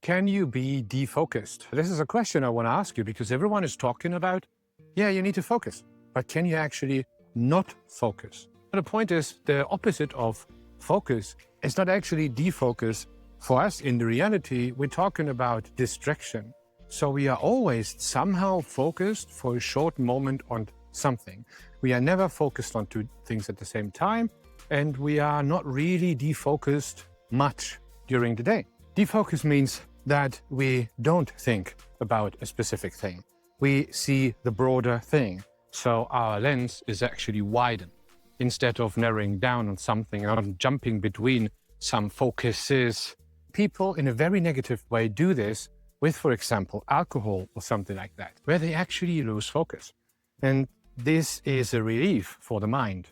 Can you be defocused? This is a question I want to ask you because everyone is talking about, yeah, you need to focus, but can you actually not focus? The point is the opposite of focus is not actually defocus. For us in the reality, we're talking about distraction. So we are always somehow focused for a short moment on something. We are never focused on two things at the same time, and we are not really defocused much during the day. Defocus means that we don't think about a specific thing. We see the broader thing. So our lens is actually widened. Instead of narrowing down on something and jumping between some focuses, people in a very negative way do this with, for example, alcohol or something like that, where they actually lose focus. And this is a relief for the mind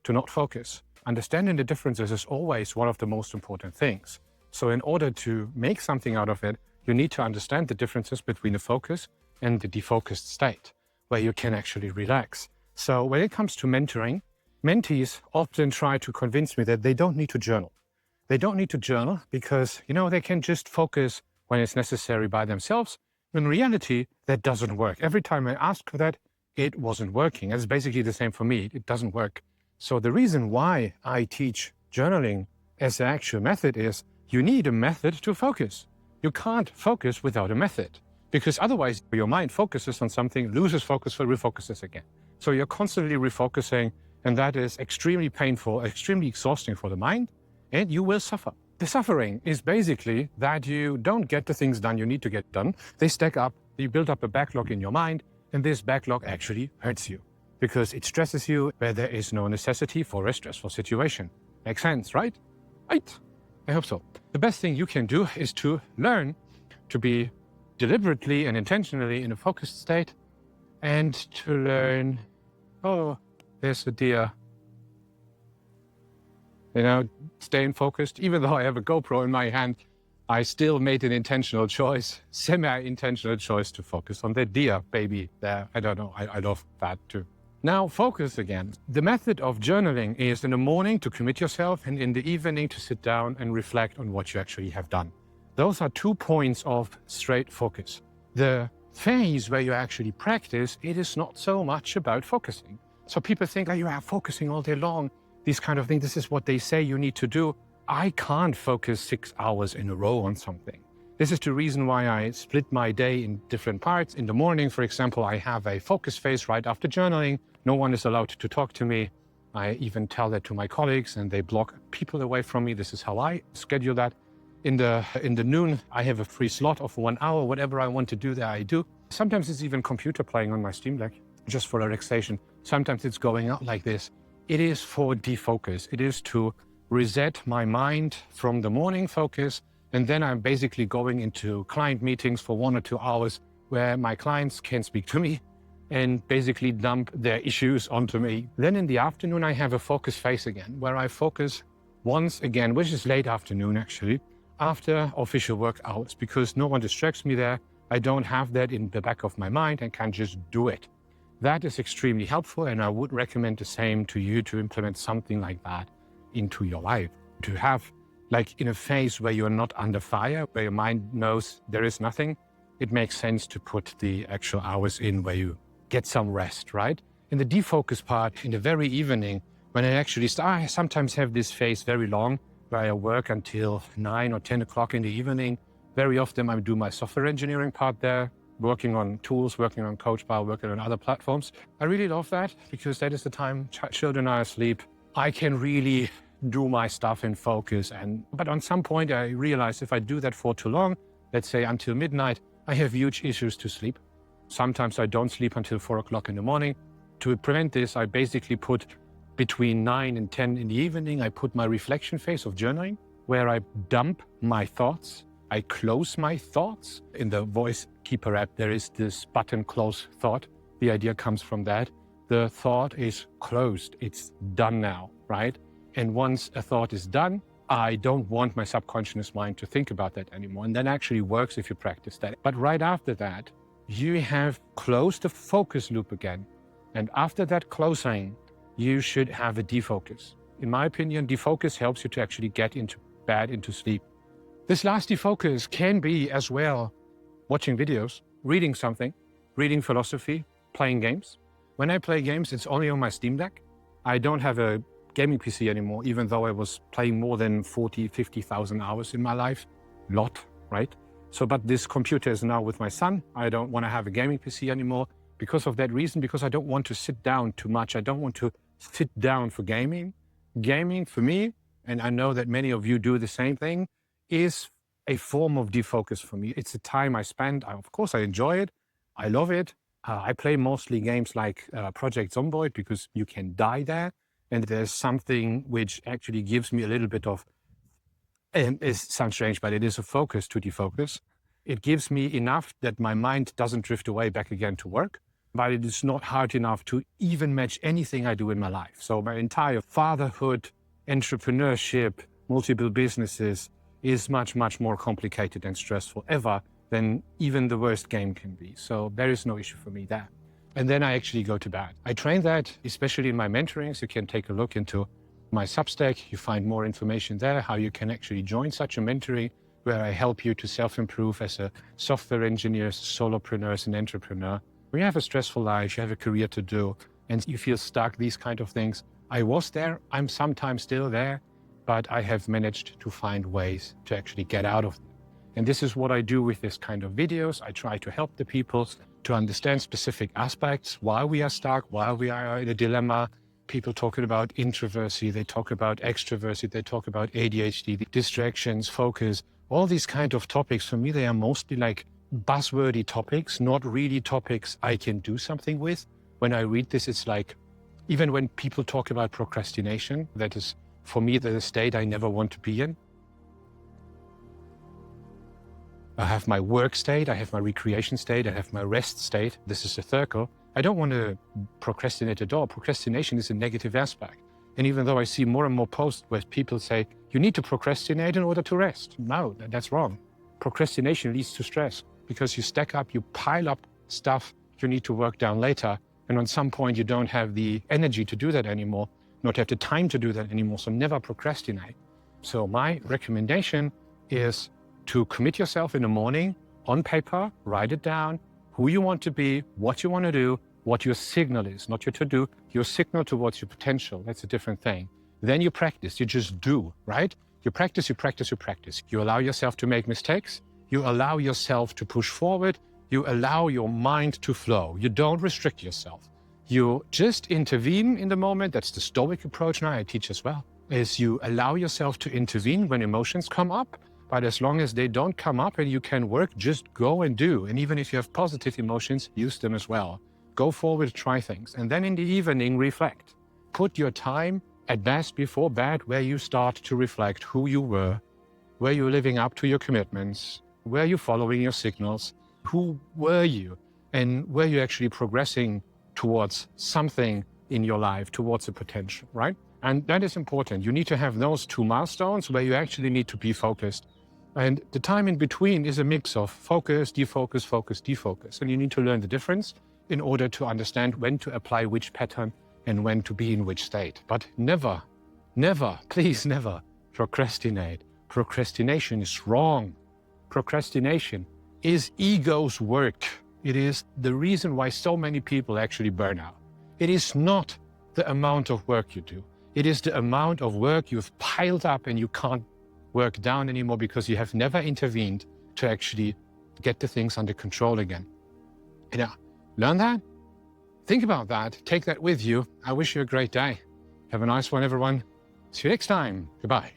to not focus. Understanding the differences is always one of the most important things. So in order to make something out of it, you need to understand the differences between the focus and the defocused state, where you can actually relax. So when it comes to mentoring, mentees often try to convince me that they don't need to journal. They don't need to journal because, they can just focus when it's necessary by themselves. In reality, that doesn't work. Every time I asked for that, it wasn't working. It's basically the same for me. It doesn't work. So the reason why I teach journaling as an actual method is you need a method to focus. You can't focus without a method because otherwise your mind focuses on something, loses focus, refocuses again. So you're constantly refocusing, and that is extremely painful, extremely exhausting for the mind, and you will suffer. The suffering is basically that you don't get the things done you need to get done. They stack up, you build up a backlog in your mind, and this backlog actually hurts you because it stresses you where there is no necessity for a stressful situation. Makes sense, right? Right. I hope so. The best thing you can do is to learn to be deliberately and intentionally in a focused state and to learn, oh, there's a deer. Staying focused. Even though I have a GoPro in my hand, I still made an intentional choice, semi-intentional choice to focus on the deer baby there. I don't know. I love that too. Now focus again. The method of journaling is in the morning to commit yourself and in the evening to sit down and reflect on what you actually have done. Those are 2 points of straight focus. The phase where you actually practice, it is not so much about focusing. So people think, you are focusing all day long, these kind of things. This is what they say you need to do. I can't focus 6 hours in a row on something. This is the reason why I split my day in different parts. In the morning, for example, I have a focus phase right after journaling. No one is allowed to talk to me. I even tell that to my colleagues and they block people away from me. This is how I schedule that. In the noon, I have a free slot of 1 hour. Whatever I want to do there, I do. Sometimes it's even computer playing on my Steam Deck, just for relaxation. Sometimes it's going out like this. It is for defocus. It is to reset my mind from the morning focus. And then I'm basically going into client meetings for 1 or 2 hours where my clients can speak to me and basically dump their issues onto me. Then in the afternoon, I have a focus phase again, where I focus once again, which is late afternoon actually, after official work hours, because no one distracts me there. I don't have that in the back of my mind and can just do it. That is extremely helpful, and I would recommend the same to you to implement something like that into your life. To have, like in a phase where you're not under fire, where your mind knows there is nothing, it makes sense to put the actual hours in where you get some rest, right? In the defocus part, in the very evening, when I actually start, I sometimes have this phase very long, where I work until 9 or 10 o'clock in the evening. Very often I do my software engineering part there, working on tools, working on CoachBar, working on other platforms. I really love that because that is the time children are asleep. I can really do my stuff in focus. But on some point, I realized if I do that for too long, let's say until midnight, I have huge issues to sleep. Sometimes I don't sleep until 4 o'clock in the morning. To prevent this, I basically put between 9 and 10 in the evening, I put my reflection phase of journaling, where I dump my thoughts. I close my thoughts. In the Voice Keeper app, there is this button, close thought. The idea comes from that. The thought is closed. It's done now, right? And once a thought is done, I don't want my subconscious mind to think about that anymore. And that actually works if you practice that. But right after that, you have closed the focus loop again. And after that closing, you should have a defocus. In my opinion, defocus helps you to actually get into bed, into sleep. This last defocus can be as well watching videos, reading something, reading philosophy, playing games. When I play games, it's only on my Steam Deck. I don't have a gaming PC anymore, even though I was playing more than 40, 50,000 hours in my life. Lot, right? So, but this computer is now with my son. I don't want to have a gaming PC anymore because of that reason, because I don't want to sit down too much. I don't want to sit down for gaming. Gaming for me, and I know that many of you do the same thing, is a form of defocus for me. It's a time I spend. Of course, I enjoy it. I love it. I play mostly games like Project Zomboid because you can die there. And there's something which actually gives me a little bit of, it sounds strange, but it is a focus to defocus. It gives me enough that my mind doesn't drift away back again to work, but it is not hard enough to even match anything I do in my life. So my entire fatherhood, entrepreneurship, multiple businesses is much, much more complicated and stressful ever than even the worst game can be. So there is no issue for me there. And then I actually go to bed. I train that, especially in my mentorings. You can take a look into my Substack. You find more information there, how you can actually join such a mentoring where I help you to self-improve as a software engineer, solopreneur, as an entrepreneur. When you have a stressful life, you have a career to do, and you feel stuck, these kind of things. I was there, I'm sometimes still there, but I have managed to find ways to actually get out of it. And this is what I do with this kind of videos. I try to help the people to understand specific aspects, why we are stuck, why we are in a dilemma. People talking about introversy, they talk about extroversy, they talk about ADHD, distractions, focus, all these kind of topics. For me, they are mostly like buzzwordy topics, not really topics I can do something with. When I read this, it's like, even when people talk about procrastination, that is, for me, the state I never want to be in. I have my work state, I have my recreation state, I have my rest state. This is a circle. I don't want to procrastinate at all. Procrastination is a negative aspect. And even though I see more and more posts where people say, you need to procrastinate in order to rest. No, that's wrong. Procrastination leads to stress because you stack up, you pile up stuff you need to work down later. And on some point, you don't have the energy to do that anymore, not have the time to do that anymore. So never procrastinate. So my recommendation is to commit yourself in the morning on paper, write it down, who you want to be, what you want to do, what your signal is, not your to-do, your signal towards your potential. That's a different thing. Then you practice, you just do, right? You practice, you practice, you practice. You allow yourself to make mistakes. You allow yourself to push forward. You allow your mind to flow. You don't restrict yourself. You just intervene in the moment. That's the Stoic approach now I teach as well, is you allow yourself to intervene when emotions come up. But as long as they don't come up and you can work, just go and do. And even if you have positive emotions, use them as well. Go forward, try things. And then in the evening, reflect. Put your time at best before bed where you start to reflect who you were, where you're living up to your commitments, where you're following your signals, who were you, and where you're actually progressing towards something in your life, towards a potential, right? And that is important. You need to have those two milestones where you actually need to be focused. And the time in between is a mix of focus, defocus, focus, defocus. And you need to learn the difference in order to understand when to apply which pattern and when to be in which state. But never, never, please never procrastinate. Procrastination is wrong. Procrastination is ego's work. It is the reason why so many people actually burn out. It is not the amount of work you do. It is the amount of work you've piled up and you can't work down anymore because you have never intervened to actually get the things under control again. Yeah, learn that, think about that, take that with you. I wish you a great day. Have a nice one, everyone. See you next time. Goodbye.